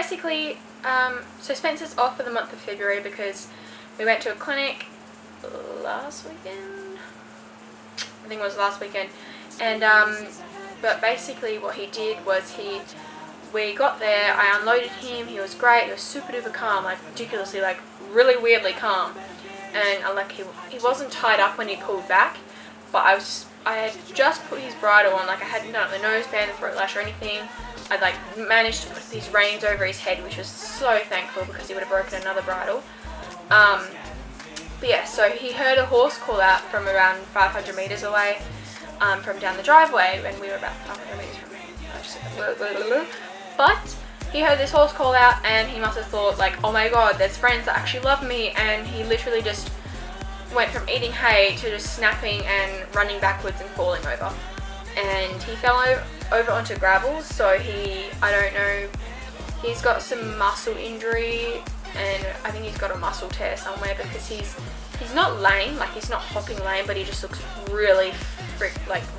basically, so Spencer's off for the month of February because we went to a clinic last weekend. I think it was last weekend. And but basically what he did was we got there, I unloaded him, he was great, he was super duper calm, like ridiculously, like really weirdly calm. And like he wasn't tied up when he pulled back, but I had just put his bridle on, like I hadn't done the noseband, the throat lash or anything. I'd like managed to put these reins over his head, which was so thankful because he would have broken another bridle. But yeah, so he heard a horse call out from around 500 meters away, from down the driveway, and we were about 500 meters from him. But he heard this horse call out, and he must have thought like, oh my god, there's friends that actually love me, and he literally just went from eating hay to just snapping and running backwards and falling over. And he fell over onto gravel, so I don't know, he's got some muscle injury, and I think he's got a muscle tear somewhere because he's not lame, like he's not hopping lame, but he just looks really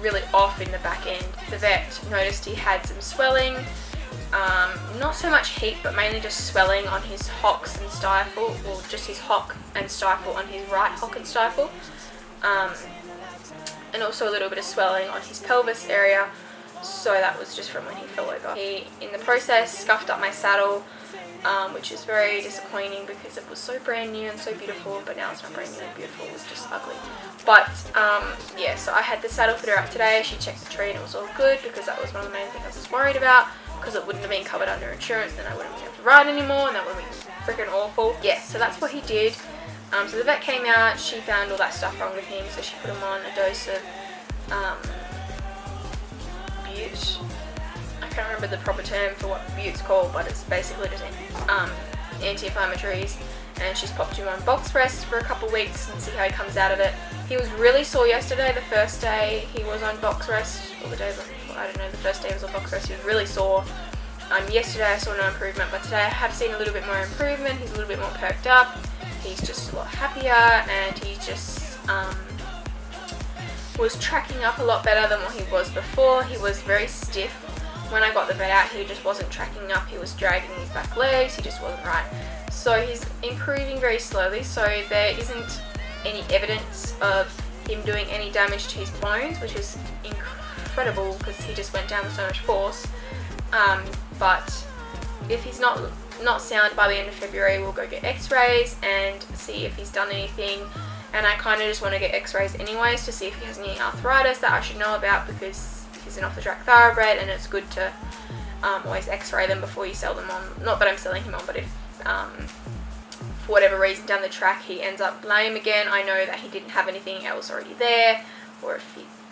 really off in the back end. The vet noticed he had some swelling, not so much heat, but mainly just swelling on his hocks and stifle, or just his hock and stifle on his right hock and stifle, and also a little bit of swelling on his pelvis area. So that was just from when he fell over. He, in the process, scuffed up my saddle, which is very disappointing because it was so brand new and so beautiful, but now it's not brand new and beautiful, it was just ugly. But yeah, so I had the saddle fitter out today, she checked the tree and it was all good, because that was one of the main things I was worried about, because it wouldn't have been covered under insurance, then I wouldn't be able to ride anymore, and that would have been freaking awful. Yeah, so that's what he did. So the vet came out, she found all that stuff wrong with him, so she put him on a dose of bute. I can't remember the proper term for what bute's called, but it's basically just anti-inflammatories, and she's popped him on box rest for a couple weeks and see how he comes out of it. He was really sore yesterday, the first day he was on box rest, or the day, I don't know, the first day he was on box rest, he was really sore. Yesterday I saw no improvement, but today I have seen a little bit more improvement. He's a little bit more perked up, he's just a lot happier, and he just was tracking up a lot better than what he was before. He was very stiff. When I got the vet out, he just wasn't tracking up, he was dragging his back legs, he just wasn't right. So he's improving very slowly, so there isn't any evidence of him doing any damage to his bones, which is incredible because he just went down with so much force. But if he's not sound by the end of February, we'll go get x-rays and see if he's done anything. And I kind of just want to get x-rays anyways to see if he has any arthritis that I should know about, because he's an off-the-track thoroughbred and it's good to always x-ray them before you sell them on. Not that I'm selling him on, but if for whatever reason down the track he ends up lame again, I know that he didn't have anything else already there, or if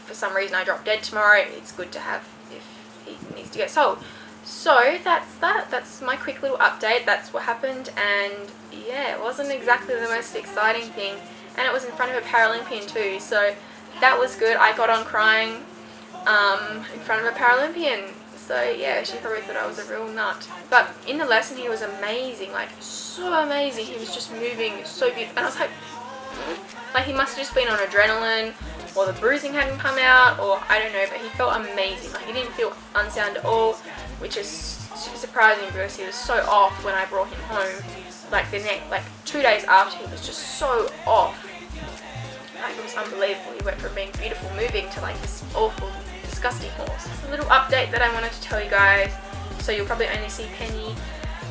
for some reason I drop dead tomorrow, it's good to have if he needs to get sold. So that's my quick little update. That's what happened, and yeah, it wasn't exactly the most exciting thing, and it was in front of a Paralympian too, so that was good. I got on crying in front of a Paralympian, so yeah, she probably thought I was a real nut. But in the lesson he was amazing, like so amazing. He was just moving so beautiful, and I was like he must have just been on adrenaline, or the bruising hadn't come out, or I don't know, but he felt amazing. Like he didn't feel unsound at all, which is super surprising because he was so off when I brought him home. Like 2 days after, he was just so off. Like it was unbelievable. He went from being beautiful moving to like this awful, disgusting horse. It's a little update that I wanted to tell you guys. So you'll probably only see Penny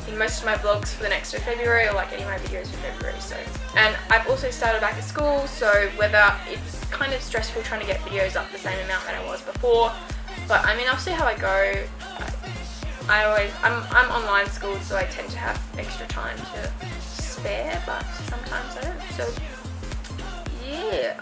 in most of my vlogs for the next of February, or like any of my videos for February. So, and I've also started back at school, so whether it's kind of stressful trying to get videos up the same amount that I was before, but I mean, I'll see how I go. I'm online schooled, so I tend to have extra time to spare, but sometimes I don't. So yeah.